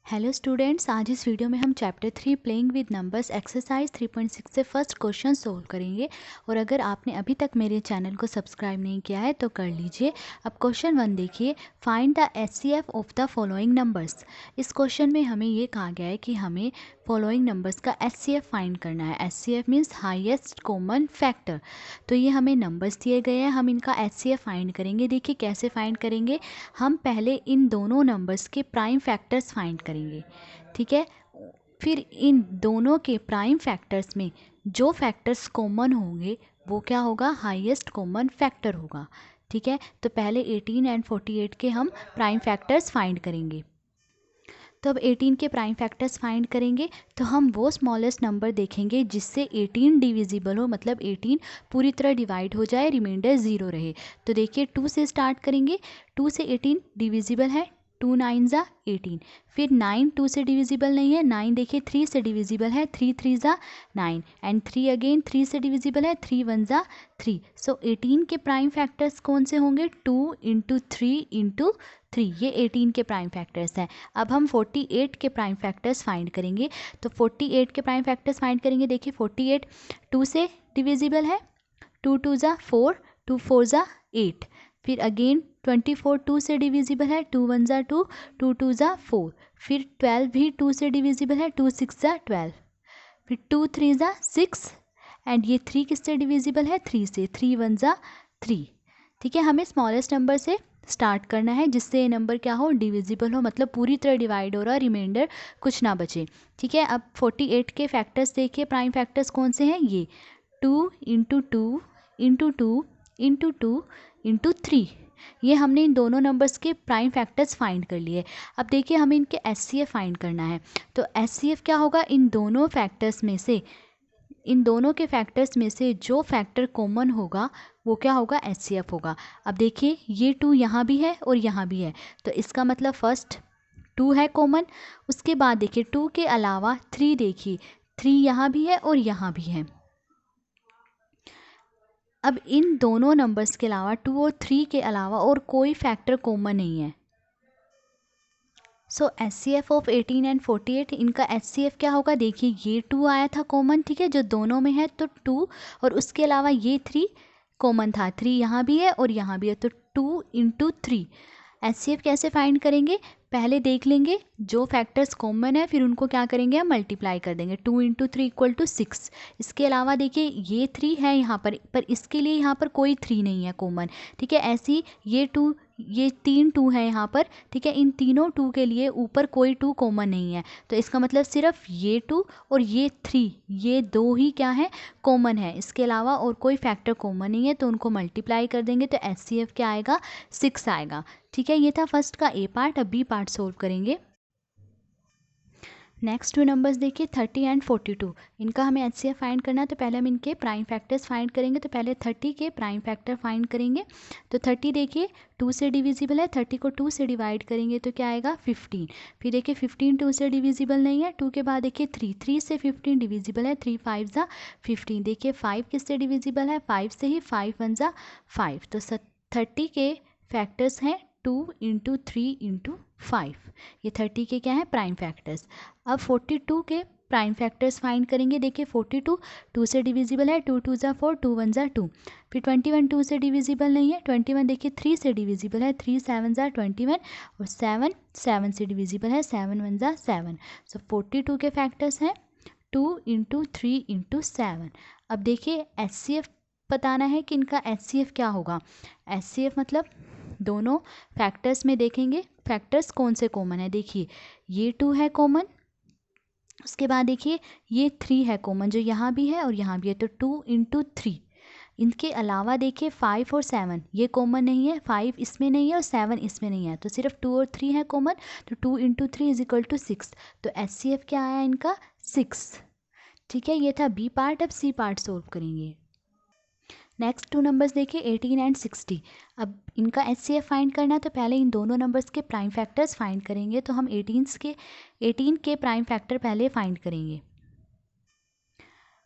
Hello students, आज इस video में हम chapter 3 playing with numbers exercise 3.6 से फर्स्ट क्वेश्चन सोल्व करेंगे। और अगर आपने अभी तक मेरे चैनल को सब्सक्राइब नहीं किया है तो कर लीजिए। अब क्वेश्चन 1 देखिए, find the HCF of the following numbers. इस क्वेश्चन में हमें ये कहा गया है कि हमें फॉलोइंग नंबर्स का एचसीएफ फाइंड करना है। HCF means highest common factor. तो ये हमें नंबर्स दिए गए हैं, हम इनका एचसीएफ फाइंड करेंगे। देखिए कैसे फाइंड करेंगे, हम पहले इन दोनों नंबर्स के प्राइम फैक्टर्स फाइंड करेंगे, ठीक है। फिर इन दोनों के प्राइम फैक्टर्स में जो फैक्टर्स कॉमन होंगे वो क्या होगा, हाईएस्ट कॉमन फैक्टर होगा, ठीक है। तो पहले 18 एंड 48 के हम प्राइम फैक्टर्स फाइंड करेंगे। तो अब 18 के प्राइम फैक्टर्स फाइंड करेंगे तो हम वो स्मॉलेस्ट नंबर देखेंगे जिससे 18 डिविजिबल हो, मतलब 18 पूरी तरह डिवाइड हो जाए, रिमाइंडर 0 रहे। तो देखिए 2 से स्टार्ट करेंगे, 2 से 18 डिविजिबल है, 2 9 ज़ा 18। फिर 9 2 से डिविजिबल नहीं है, 9 देखिए 3 से डिविजिबल है, 3 3 ज़ा 9 एंड 3 अगेन 3 से डिविजिबल है, 3 1 ज़ा 3। सो 18 के प्राइम फैक्टर्स कौन से होंगे, 2 इंटू 3 इंटू 3, ये 18 के प्राइम फैक्टर्स हैं। अब हम 48 के प्राइम फैक्टर्स फाइंड करेंगे। तो 48 के प्राइम फैक्टर्स फाइंड करेंगे, देखिए 48 2 से डिविजिबल है, 2 2 ज़ा 4, 2 4 ज़ा 8। फिर अगेन 24 2 से डिविजिबल है, 2 1 ज़ा 2, 2 2 ज़ा 4। फिर 12 भी 2 से डिविजिबल है, 2 6 ज़ा 12। फिर 2 3 ज़ा 6 एंड ये 3 किससे डिविजिबल है, 3 से, 3 1 ज़ा 3, ठीक है। हमें स्मॉलेस्ट नंबर से स्टार्ट करना है जिससे ये नंबर क्या हो, डिविजिबल हो, मतलब पूरी तरह डिवाइड हो रहा, रिमाइंडर कुछ ना बचे, ठीक है। अब 48 के फैक्टर्स देखिए, प्राइम फैक्टर्स कौन से हैं, ये 2 इंटू 2 इंटू 2 इंटू 2 इंटू 3। ये हमने इन दोनों नंबर्स के प्राइम फैक्टर्स फाइंड कर लिए। अब देखिए हमें इनके एचसीएफ फाइंड करना है। तो एचसीएफ क्या होगा, इन दोनों फैक्टर्स में से, इन दोनों के फैक्टर्स में से जो फैक्टर कॉमन होगा वो क्या होगा, एचसीएफ होगा। अब देखिए ये 2 यहाँ भी है और यहाँ भी है, तो इसका मतलब फर्स्ट 2 है कॉमन। उसके बाद देखिए 2 के अलावा 3, देखिए 3 यहाँ भी है और यहाँ भी है। अब इन दोनों नंबर्स के अलावा 2 और 3 के अलावा और कोई फैक्टर कॉमन नहीं है। सो एचसीएफ ऑफ 18 एंड 48, इनका एचसीएफ क्या होगा, देखिए ये 2 आया था कॉमन, ठीक है, जो दोनों में है, तो 2, और उसके अलावा ये 3 कॉमन था, 3 यहाँ भी है और यहाँ भी है, तो 2 इंटू 3। एचसीएफ कैसे फाइंड करेंगे, पहले देख लेंगे जो फैक्टर्स कॉमन है, फिर उनको क्या करेंगे, हम मल्टीप्लाई कर देंगे, 2 इंटू 3 इक्वल टू 6। इसके अलावा देखिए ये 3 है यहाँ पर इसके लिए यहाँ पर कोई 3 नहीं है कॉमन, ठीक है। ऐसी ये 2, ये 3 2 है यहाँ पर, ठीक है। इन तीनों 2 के लिए ऊपर कोई 2 कॉमन नहीं है, तो इसका मतलब सिर्फ ये 2 और ये 3, ये 2 ही क्या है, कॉमन है। इसके अलावा और कोई फैक्टर कॉमन नहीं है, तो उनको मल्टीप्लाई कर देंगे तो एचसीएफ क्या आएगा, 6 आएगा, ठीक है। ये था फर्स्ट का ए पार्ट। अब बी पार्ट सोल्व करेंगे। नेक्स्ट 2 नंबर्स देखिए 30 एंड 42, इनका हमें एचसीएफ फाइंड करना है। तो पहले हम इनके प्राइम फैक्टर्स फाइंड करेंगे। तो पहले 30 के प्राइम फैक्टर फाइंड करेंगे। तो 30 देखिए 2 से डिविजिबल है, 30 को 2 से डिवाइड करेंगे तो क्या आएगा, 15। फिर देखिए 15 2 से डिविजिबल नहीं है, 2 के बाद देखिए 3 से 15 डिविजिबल है, 3 5 ज़ा 15। देखिए 5 किससे डिविजिबल है, 5 से ही, 5 1 ज़ा 5। तो 30 के फैक्टर्स हैं 2 इंटू 3 इंटू 5, ये 30 के क्या है, प्राइम फैक्टर्स। अब 42 के प्राइम फैक्टर्स फाइंड करेंगे। देखिए 42 2 से डिविजिबल है, 2 2 ज़ा 4, 2 1 ज़ा 2। फिर 21 2 से डिविजिबल नहीं है, 21 देखिए 3 से डिविजिबल है, 3 7 ज़ा 21, और 7 7 से डिविजिबल है, 7 1 ज़ा 7। सो 42 के फैक्टर्स हैं 2 इंटू 3 इंटू 7। अब देखिए एचसीएफ बताना है कि इनका एचसीएफ क्या होगा। एचसीएफ मतलब दोनों फैक्टर्स में देखेंगे फैक्टर्स कौन से कॉमन है। देखिए ये 2 है कॉमन, उसके बाद देखिए ये 3 है कॉमन, जो यहाँ भी है और यहाँ भी है, तो 2 इंटू 3। इनके अलावा देखिए 5 और 7 ये कॉमन नहीं है, 5 इसमें नहीं है और 7 इसमें नहीं है, तो सिर्फ 2 और 3 है कॉमन, तो 2 इंटू 3 इज इक्वल टू 6। तो एचसीएफ क्या आया इनका, 6, ठीक है। ये था बी पार्ट। अब सी पार्ट सोल्व करेंगे। नेक्स्ट 2 नंबर्स देखिए 18 एंड 60, अब इनका एचसीएफ फाइंड करना है। तो पहले इन दोनों नंबर्स के प्राइम फैक्टर्स फाइंड करेंगे। तो हम 18 के प्राइम फैक्टर पहले फाइंड करेंगे।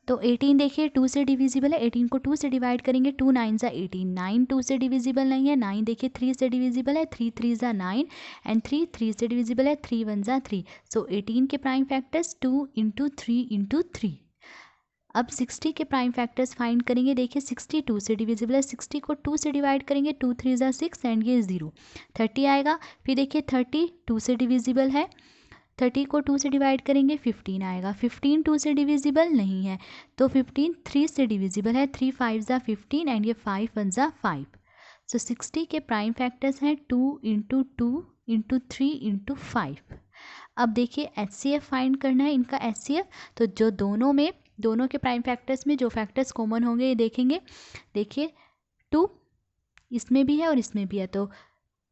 तो 18 देखिए 2 से डिविजिबल है, 18 को 2 से डिवाइड करेंगे, 2 9 ज़ा 18, 9 2 से डिविजिबल नहीं है, 9 देखिए 3 से डिविजिबल है, 3 3 ज़ा 9 एंड 3 3 से डिविजिबल है, 3 1 ज़ा 3। सो 18 के प्राइम फैक्टर्स 2 इंटू 3 इंटू 3। अब 60 के प्राइम फैक्टर्स फाइंड करेंगे, देखिए 60 2 से डिविजिबल है, 60 को 2 से डिवाइड करेंगे, 2 3 ज़ा 6 एंड ये 0, 30 आएगा। फिर देखिए 30 2 से डिविजिबल है, 30 को 2 से डिवाइड करेंगे, 15 आएगा। 15 2 से डिविजिबल नहीं है, तो 15 3 से डिविजिबल है, 3 5 ज़ा 15 एंड ये 5 1 ज़ा 5। सो 60 के प्राइम फैक्टर्स हैं 2 इंटू 2 इंटू 3 इंटू 5। अब देखिए HCF फाइंड करना है इनका HCF, तो जो दोनों के प्राइम फैक्टर्स में जो फैक्टर्स कॉमन होंगे ये देखेंगे। देखिए 2 इसमें भी है और इसमें भी है, तो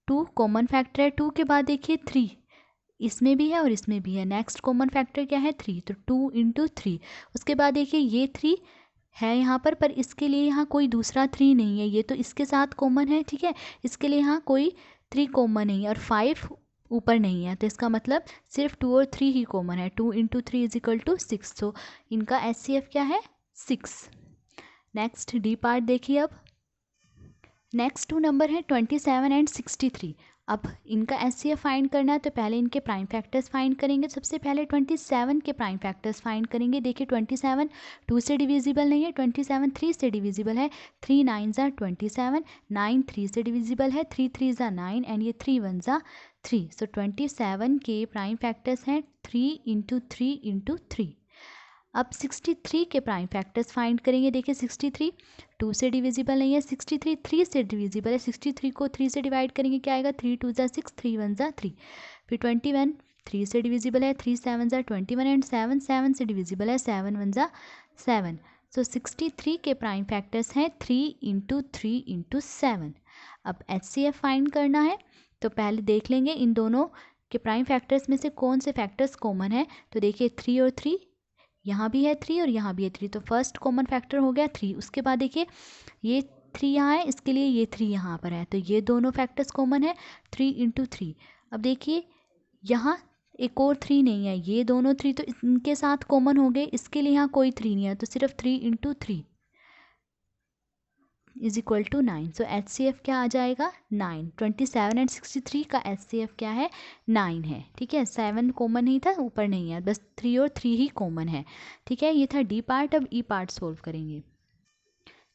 2 कॉमन फैक्टर है, 2 के बाद देखिए 3 इसमें भी है और इसमें भी है, नेक्स्ट कॉमन फैक्टर क्या है 3, तो 2 इंटू 3। उसके बाद देखिए ये 3 है यहाँ पर इसके लिए यहाँ कोई दूसरा 3 नहीं है, ये तो इसके साथ कॉमन है, ठीक है, इसके लिए यहाँ कोई 3 कॉमन नहीं है और 5 ऊपर नहीं है, तो इसका मतलब सिर्फ 2 और 3 ही कॉमन है। 2 इंटू 3 इज इक्वल टू 6, तो इनका HCF क्या है 6। नेक्स्ट डी पार्ट देखिए। अब नेक्स्ट 2 नंबर है 27 एंड 63। अब इनका HCF फाइंड करना है, तो पहले इनके प्राइम फैक्टर्स फाइंड करेंगे। सबसे पहले 27 के प्राइम फैक्टर्स फाइंड करेंगे। देखिए 27 2 से डिविजिबल नहीं है, 27 3 से डिविजिबल है, 3 9 ज़ा 27, 9 3 से डिविजिबल है, 3 3 ज़ा 9 एंड ये 3 1 ज़ा 3। सो 27 के प्राइम फैक्टर्स हैं 3 इंटू 3 इंटू 3। अब 63 के प्राइम फैक्टर्स फाइंड करेंगे। देखिए 63 2 से डिविजिबल नहीं है, 63 3 से डिविजिबल है, 63 को 3 से डिवाइड करेंगे, क्या आएगा 3 2 ज़ा 6, 3 1 ज़ा 3। फिर 21 3 से डिविजिबल है, 3 7 ज़ा 21 एंड 7 7 से डिविजिबल है, 7 1 ज़ा 7। सो 63 के प्राइम फैक्टर्स हैं 3 इंटू 3 इंटू 7। अब HCF फाइंड करना है, तो पहले देख लेंगे इन दोनों के प्राइम फैक्टर्स में से कौन से फैक्टर्स कॉमन है। तो देखिए 3 और 3 यहाँ भी है, 3 और यहाँ भी है 3, तो फर्स्ट कॉमन फैक्टर हो गया 3। उसके बाद देखिए ये 3 यहाँ है, इसके लिए ये 3 यहाँ पर है, तो ये दोनों फैक्टर्स कॉमन है 3 इंटू 3। अब देखिए यहाँ एक और 3 नहीं है, ये दोनों 3 तो इनके साथ कॉमन हो गए, इसके लिए यहाँ कोई 3 नहीं है, तो सिर्फ 3 into 3 is equal to 9। So HCF क्या आ जाएगा 9। 27 एंड 63 का HCF क्या है 9 है, ठीक है। 7 कॉमन नहीं था, ऊपर नहीं है, बस 3 और 3 ही कॉमन है, ठीक है। ये था डी पार्ट। अब ई पार्ट सोल्व करेंगे।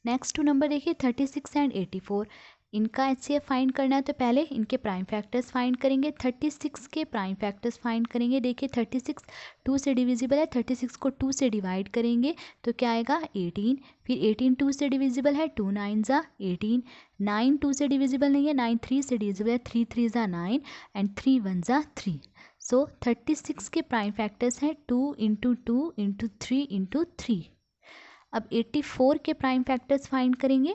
नेक्स्ट 2 नंबर देखिए 36 एंड 84। इनका HCF फाइंड करना है, तो पहले इनके प्राइम फैक्टर्स फाइंड करेंगे। 36 के प्राइम फैक्टर्स फाइंड करेंगे। देखिए 36 2 से डिविजिबल है, 36 को 2 से डिवाइड करेंगे, तो क्या आएगा 18। फिर 18 2 से डिविजिबल है, 2 9 ज़ा 18, 9 2 से डिविजिबल नहीं है, 9 3 से डिविजिबल है, 3 3 ज़ा 9 एंड 3 1 ज़ा 3। सो 36 के प्राइम फैक्टर्स हैं 2 इंटू 2 इंटू 3 इंटू 3। अब 84 के प्राइम फैक्टर्स फाइंड करेंगे।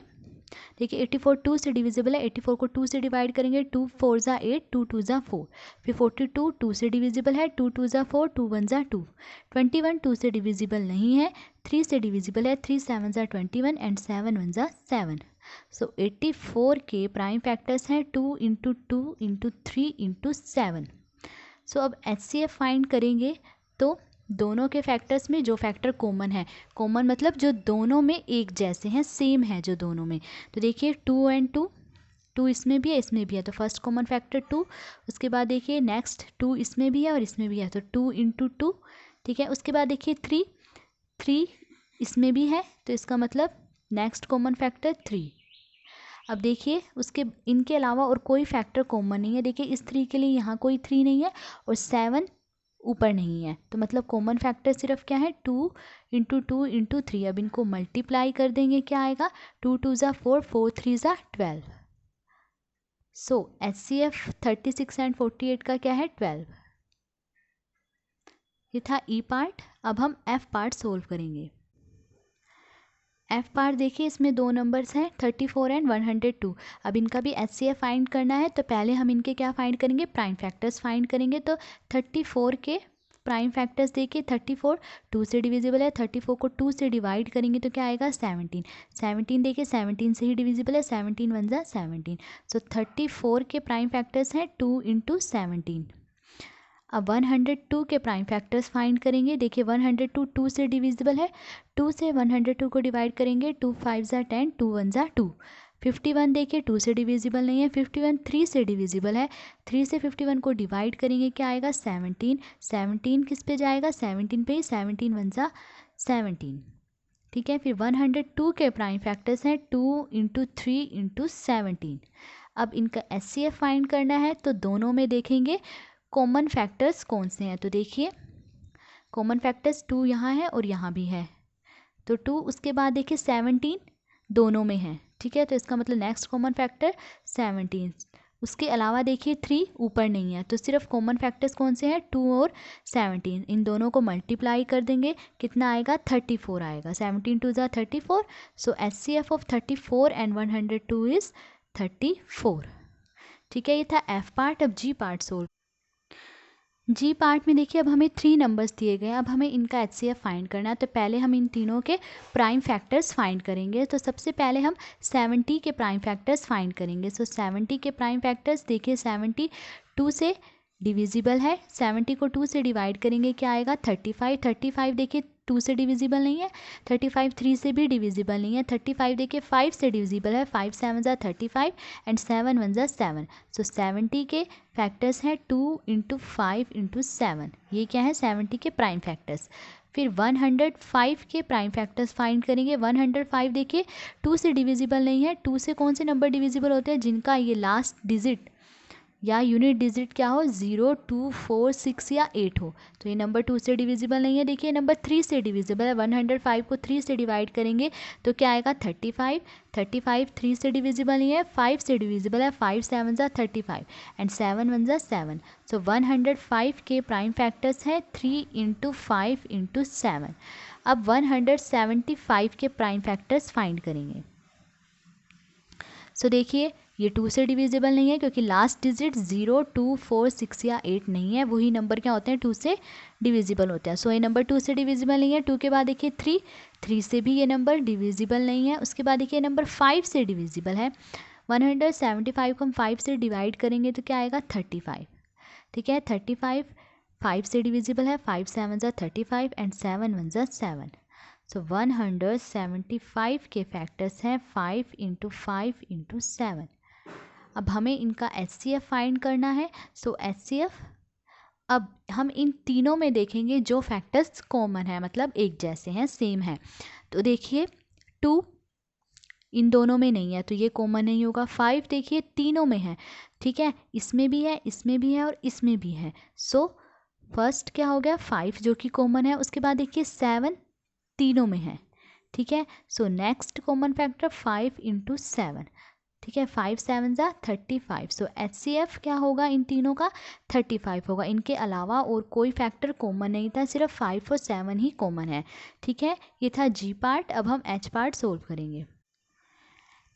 देखिए 84 2 से डिविजिबल है, 84 को 2 से डिवाइड करेंगे, 2 4 ज़ा 8, 2 2 ज़ा 4। फिर 42 2 से डिविजिबल है, 2 2 ज़ा 4, 2 1 ज़ा 2। 21 2 से डिविजिबल नहीं है, 3 से डिविजिबल है, 3 7 ज़ा 21 एंड 7 1 ज़ा 7। सो 84 के प्राइम फैक्टर्स हैं 2 इंटू 2 इंटू 3 इंटू 7। सो अब HCF फाइंड करेंगे, तो दोनों के फैक्टर्स में जो फैक्टर कॉमन है, कॉमन मतलब जो दोनों में एक जैसे हैं, सेम है जो दोनों में, तो देखिए 2 एंड 2, 2 इसमें भी है इसमें भी है, तो फर्स्ट कॉमन फैक्टर 2। उसके बाद देखिए नेक्स्ट 2 इसमें भी है और इसमें भी है, तो 2 इंटू 2, ठीक है। उसके बाद देखिए 3 3 इसमें भी है, तो इसका मतलब नेक्स्ट कॉमन फैक्टर 3। अब देखिए उसके इनके अलावा और कोई फैक्टर कॉमन नहीं है। देखिए इस 3 के लिए यहाँ कोई 3 नहीं है और 7 ऊपर नहीं है, तो मतलब कॉमन फैक्टर सिर्फ क्या है 2 इंटू 2 इंटू 3। अब इनको मल्टीप्लाई कर देंगे, क्या आएगा 2 2 ज़ा 4, 4 3 ज़ा 12। सो HCF 36 एंड 48 का क्या है 12। ये था ई पार्ट। अब हम एफ पार्ट सोल्व करेंगे। एफ पार्ट देखिए इसमें 2 नंबर्स हैं 34 एंड 102। अब इनका भी HCF फाइंड करना है, तो पहले हम इनके क्या फाइंड करेंगे प्राइम फैक्टर्स फाइंड करेंगे। तो 34 के प्राइम फैक्टर्स देखिए 34 2 से डिविजिबल है, 34 को 2 से डिवाइड करेंगे तो क्या आएगा 17। 17 देखिए 17 से ही डिविजिबल है, 17 1 ज़ा 17। सो 34 के प्राइम फैक्टर्स हैं 2 इंटू 17। अब 102 के प्राइम फैक्टर्स फाइंड करेंगे। देखिए 102 2 से डिविजिबल है, 2 से 102 को डिवाइड करेंगे, 2 5 ज़ा 10, 2 1 ज़ा 2। 51 देखिए 2 से डिविजिबल नहीं है, 51 3 से डिविजिबल है, 3 से 51 को डिवाइड करेंगे, क्या आएगा 17। 17 किस पे जाएगा, 17 पे ही, 17 1 ज़ा 17। ठीक है, फिर 102 के प्राइम फैक्टर्स हैं 2 इंटू 3 इंटू 17। अब इनका HCF फाइंड करना है, तो दोनों में देखेंगे कॉमन फैक्टर्स कौन से हैं। तो देखिए कॉमन फैक्टर्स 2 यहाँ है और यहाँ भी है, तो 2, उसके बाद देखिए 17 दोनों में है। ठीक है, तो इसका मतलब नेक्स्ट कॉमन फैक्टर 17। उसके अलावा देखिए 3 ऊपर नहीं है, तो सिर्फ कॉमन फैक्टर्स कौन से हैं, 2 और 17। इन दोनों को मल्टीप्लाई कर देंगे, कितना आएगा 34 आएगा। 17 2 ज़ा 34। सो HCF ऑफ 34 एंड 102 इज़ 34। ठीक है, ये था F पार्ट। अब G पार्ट सोल्व। जी पार्ट में देखिए अब हमें 3 नंबर्स दिए गए हैं, अब हमें इनका HCF फाइंड करना है। तो पहले हम इन तीनों के प्राइम फैक्टर्स फाइंड करेंगे। तो सबसे पहले हम 70 के प्राइम फैक्टर्स फाइंड करेंगे। सो 70 के प्राइम फैक्टर्स देखिए 70 2 से डिविजिबल है, 70 को 2 से डिवाइड करेंगे, क्या आएगा 35। 35 देखिए 2 से डिविजिबल नहीं है, 35 3 से भी डिविजिबल नहीं है, 35 देखिए 5 से डिविजिबल है, 5 7 ज़ा 35 एंड 7 1 ज़ा 7। सो 70 के फैक्टर्स हैं 2 इंटू 5 इंटू 7, ये क्या है 70 के प्राइम फैक्टर्स। फिर 105 के प्राइम फैक्टर्स फाइंड करेंगे। 105 देखिए 2 से डिविजिबल नहीं है, 2 से कौन से नंबर डिविजिबल होते हैं, जिनका ये लास्ट डिजिट या यूनिट डिजिट क्या हो, 0 2 4 6 या 8 हो। तो ये नंबर 2 से डिविजिबल नहीं है। देखिए नंबर 3 से डिविजिबल है, 105 को 3 से डिवाइड करेंगे तो क्या आएगा 35। 35 3 से डिविजिबल नहीं है, 5 से डिविजिबल है, 5 7 ज़ा 35 एंड 7 1 ज़ा 7। सो 105 के प्राइम फैक्टर्स हैं 3 इंटू 5 इंटू 7। अब 175 के प्राइम फैक्टर्स फाइंड करेंगे। सो देखिए ये 2 से डिविजिबल नहीं है, क्योंकि लास्ट डिजिट 0 2 4 6 या 8 नहीं है, वही नंबर क्या होते हैं 2 से डिविजिबल होते हैं। सो ये नंबर 2 से डिविजिबल नहीं है। 2 के बाद देखिए 3 से भी ये नंबर डिविजिबल नहीं है। उसके बाद देखिए नंबर 5 से डिविजिबल है। 175 को हम 5 से डिवाइड करेंगे तो क्या आएगा 35। ठीक है, 35 5 से डिविजिबल है, 5 7 ज़ा 35 एंड 7 1 ज़ा 7। सो 175 के फैक्टर्स हैं 5 इंटू 5 इंटू 7। अब हमें इनका HCF फाइंड करना है। सो HCF, अब हम इन तीनों में देखेंगे जो फैक्टर्स कॉमन है, मतलब एक जैसे हैं, सेम है। तो देखिए 2 इन दोनों में नहीं है, तो ये कॉमन नहीं होगा। 5 देखिए तीनों में है, ठीक है, इसमें भी है, इसमें भी है और इसमें भी है। सो फर्स्ट क्या हो गया 5 जो कि कॉमन है। उसके बाद देखिए 7 तीनों में है, ठीक है। So next common factor 5 into 7। ठीक है, 5 7 ज़ा 35। सो HCF क्या होगा इन तीनों का 35 होगा। इनके अलावा और कोई फैक्टर कॉमन नहीं था, सिर्फ 5 और 7 ही कॉमन है। ठीक है, ये था G पार्ट। अब हम H पार्ट सोल्व करेंगे।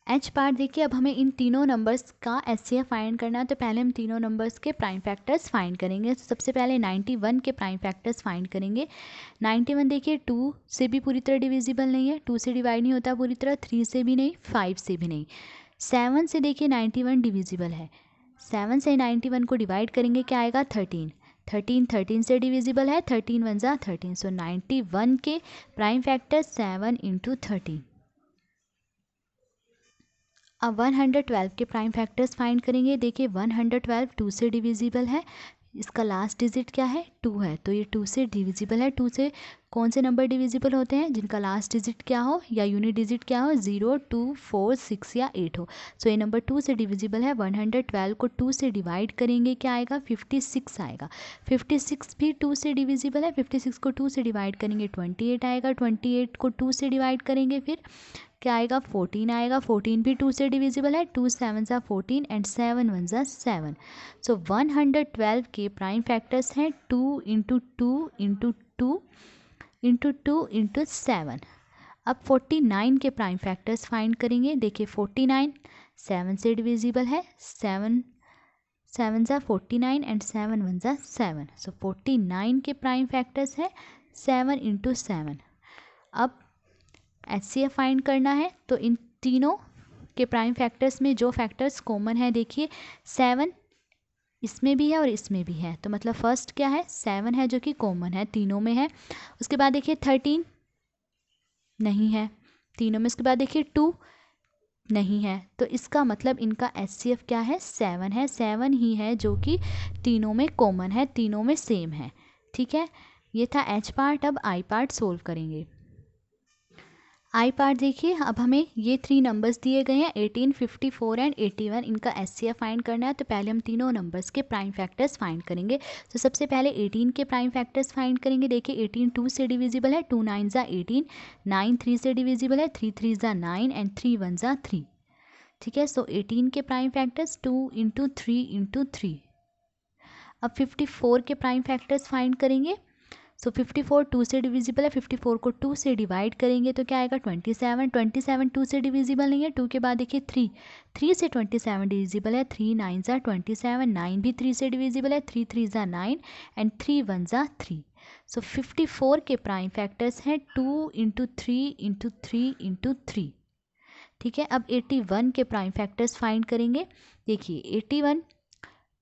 H पार्ट देखिए अब हमें इन तीनों नंबर्स का HCF फाइंड करना है। तो पहले हम तीनों नंबर्स के प्राइम फैक्टर्स फाइंड करेंगे। तो सबसे पहले 91 के प्राइम फैक्टर्स फाइंड करेंगे। 91 देखिए 2 से भी पूरी तरह डिविजिबल नहीं है, 2 से डिवाइड नहीं होता पूरी तरह, 3 से भी नहीं, 5 से भी नहीं। 7 से देखिए 91 डिविजिबल है, 7 से 91 को डिवाइड करेंगे, क्या आएगा 13। 13 से डिविजिबल है, 13 1 ज़ा 13। सो 91 के प्राइम फैक्टर 7 इंटू 13। अब 112 के प्राइम फैक्टर्स फाइंड करेंगे। देखिए 112 2 से डिविजिबल है, इसका लास्ट डिजिट क्या है 2 है, तो ये 2 से डिविजिबल है। 2 से कौन से नंबर डिविजिबल होते हैं, जिनका लास्ट डिजिट क्या हो या यूनिट डिजिट क्या हो, 0 2 4 6 या 8 हो। सो ये नंबर 2 से डिविजिबल है। 112 को 2 से डिवाइड करेंगे, क्या आएगा 56 आएगा। 56 भी 2 से डिविजिबल है, 56 को 2 से डिवाइड करेंगे 28 आएगा। 28 को 2 से डिवाइड करेंगे फिर क्या आएगा 14 आएगा। 14 भी 2 से डिविजिबल है, 2 7 ज़ा 14 एंड 7 1 ज़ा 7। सो 112 के प्राइम फैक्टर्स हैं 2 इंटू 2 इंटू 2 इंटू 2 इंटू 7। अब 49 के प्राइम फैक्टर्स फाइंड करेंगे। देखिए 49 7 से डिविजिबल है, 7 7 ज़ा 49 एंड 7 1 ज़ा 7। सो 49 के प्राइम फैक्टर्स है 7 इंटू 7। अब HCF फाइंड करना है। तो इन तीनों के प्राइम फैक्टर्स में जो फैक्टर्स कॉमन है, देखिए 7 इसमें भी है और इसमें भी है, तो मतलब फर्स्ट क्या है 7 है जो कि कॉमन है, तीनों में है। उसके बाद देखिए 13 नहीं है तीनों में। उसके बाद देखिए 2 नहीं है, तो इसका मतलब इनका HCF क्या है 7 है, 7 ही है जो कि तीनों में कॉमन है, तीनों में सेम है। ठीक है, ये था H पार्ट। अब I पार्ट सोल्व करेंगे। I पार्ट देखिए, अब हमें ये 3 नंबर्स दिए गए हैं 18, 54 एंड 81, इनका HCF फाइंड करना है। तो पहले हम तीनों नंबर्स के प्राइम फैक्टर्स फाइंड करेंगे। तो सबसे पहले 18 के प्राइम फैक्टर्स फाइंड करेंगे। देखिए 18 2 से डिविजिबल है, 2 9 ज़ा 18, 9 3 से डिविजिबल है, 3 3 ज़ा 9 एंड 3 1 ज़ा 3। ठीक है, सो 18 के प्राइम फैक्टर्स 2 इंटू 3 इंटू 3। अब 54 के प्राइम फैक्टर्स फाइंड करेंगे। सो 54 2 से डिविजिबल है, 54 को 2 से डिवाइड करेंगे तो क्या आएगा 27, 27 2 से डिविजिबल नहीं है। 2 के बाद देखिए 3, 3 से 27 डिविजिबल है, 3 9 ज़ा 27, 9 भी 3 से डिविजिबल है, 3 3 ज़ा 9 एंड 3 1 ज़ा 3। सो 54 के प्राइम फैक्टर्स हैं 2 इंटू 3 इंटू 3 इंटू 3। ठीक है, अब 81 के प्राइम फैक्टर्स फाइंड करेंगे। देखिए 81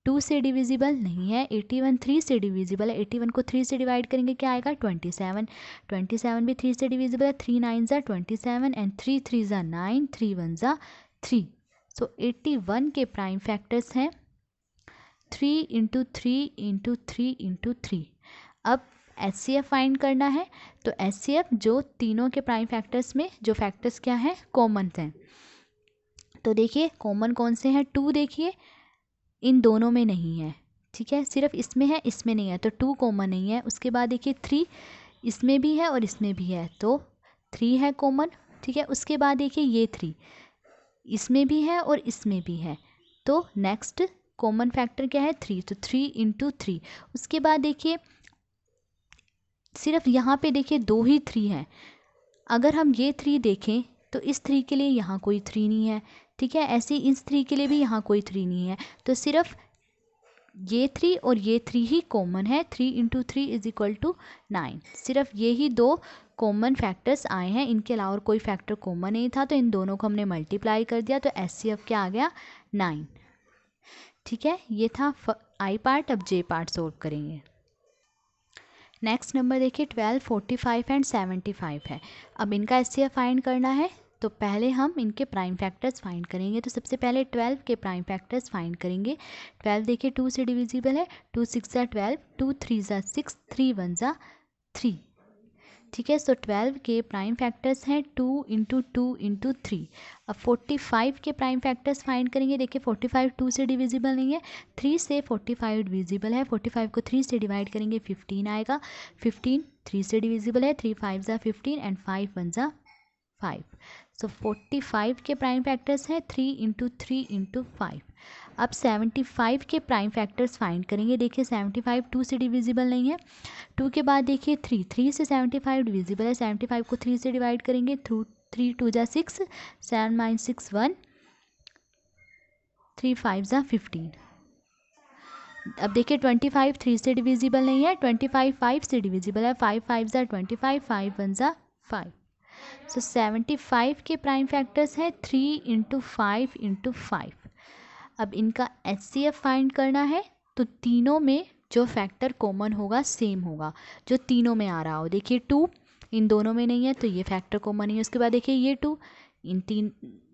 2 से डिविजिबल नहीं है, 81 3 से डिविजिबल है, 81 को 3 से डिवाइड करेंगे क्या आएगा 27, 27 भी 3 से डिविजिबल है, 3 9 ज़ा 27 एंड 3 3 ज़ा 9, 3 1 ज़ा 3। सो 81 के प्राइम फैक्टर्स हैं 3 इंटू 3 इंटू 3 इंटू 3। अब HCF फाइंड करना है। तो HCF जो तीनों के प्राइम फैक्टर्स में जो फैक्टर्स क्या हैं कॉमन हैं। तो देखिए कॉमन कौन से हैं, 2 देखिए इन दोनों में नहीं है। ठीक है, सिर्फ इसमें है इसमें नहीं है, तो 2 कॉमन नहीं है। उसके बाद देखिए 3 इसमें भी है और इसमें भी है, तो 3 है कॉमन। ठीक है, उसके बाद देखिए ये 3 इसमें भी है और इसमें भी है, तो नेक्स्ट कॉमन फैक्टर क्या है 3, तो 3 इंटू 3। उसके बाद देखिए सिर्फ यहाँ पे देखिए 2 ही 3 हैं। अगर हम ये 3 देखें तो इस 3 के लिए यहाँ कोई 3 नहीं है। ठीक है, ऐसे ही इस 3 के लिए भी यहाँ कोई 3 नहीं है, तो सिर्फ ये 3 और ये 3 ही कॉमन है। 3 इंटू 3 इज इक्वल टू 9। सिर्फ ये ही 2 कॉमन फैक्टर्स आए हैं, इनके अलावा और कोई फैक्टर कॉमन नहीं था, तो इन दोनों को हमने मल्टीप्लाई कर दिया, तो HCF क्या आ गया 9। ठीक है, ये था I पार्ट। अब J पार्ट सोल्व करेंगे। नेक्स्ट नंबर देखिए 12, 45 एंड 75 है। अब इनका HCF फाइंड करना है। तो पहले हम इनके प्राइम फैक्टर्स फाइंड करेंगे। तो सबसे पहले 12 के प्राइम फैक्टर्स फाइंड करेंगे। 12 देखिए 2 से डिविजिबल है, 2 6 ज़ा 12, 2 3 ज़ा 6, 3 1 ज़ा 3। ठीक है, सो 12 के प्राइम फैक्टर्स हैं 2 इंटू 2 इंटू 3। अब 45 के प्राइम फैक्टर्स फाइंड करेंगे। देखिए 45 2 से डिविजिबल नहीं है, 3 से 45 डिविजिबल है। 45 को 3 से डिवाइड करेंगे 15 आएगा, 15 3 से डिविजिबल है, 3 5 ज़ा 15 एंड 5 1 ज़ा 5। सो 45 के प्राइम फैक्टर्स हैं 3 इंटू 3 इंटू 5। अब 75 के प्राइम फैक्टर्स फाइंड करेंगे। देखिए 75 2 से डिविजिबल नहीं है, 2 के बाद देखिए 3, 3 से 75 डिविजिबल है, 75 को 3 से डिवाइड करेंगे, 3 2 ज़ा 6, 7 9 6 1, 3 5 ज़ा 15। अब देखिए 25 3 से डिविजिबल नहीं है, 25 5 से डिविजिबल है, 5 5 ज़ा 25, 5 1 ज़ा 5। सो 75 के प्राइम फैक्टर्स हैं 3 इंटू 5 इंटू 5। अब इनका HCF फाइंड करना है। तो तीनों में जो फैक्टर कॉमन होगा सेम होगा, जो तीनों में आ रहा हो। देखिए 2 इन दोनों में नहीं है, तो ये फैक्टर कॉमन नहीं है। उसके बाद देखिए ये 2 इन तीन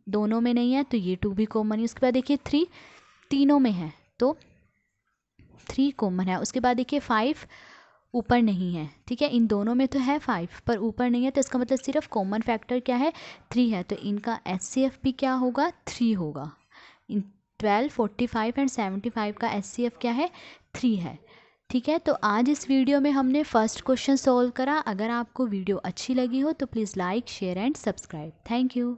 दोनों में नहीं है, तो ये 2 भी कॉमन है। उसके बाद देखिए 3 तीनों में है, तो 3 कॉमन है। उसके बाद देखिए 5 ऊपर नहीं है। ठीक है, इन दोनों में तो है 5 पर ऊपर नहीं है, तो इसका मतलब सिर्फ कॉमन फैक्टर क्या है 3 है, तो इनका HCF भी क्या होगा 3 होगा। इन 12 45 एंड 75 का HCF क्या है 3 है। ठीक है, तो आज इस वीडियो में हमने फर्स्ट क्वेश्चन सॉल्व करा। अगर आपको वीडियो अच्छी लगी हो तो please like share and subscribe. Thank you.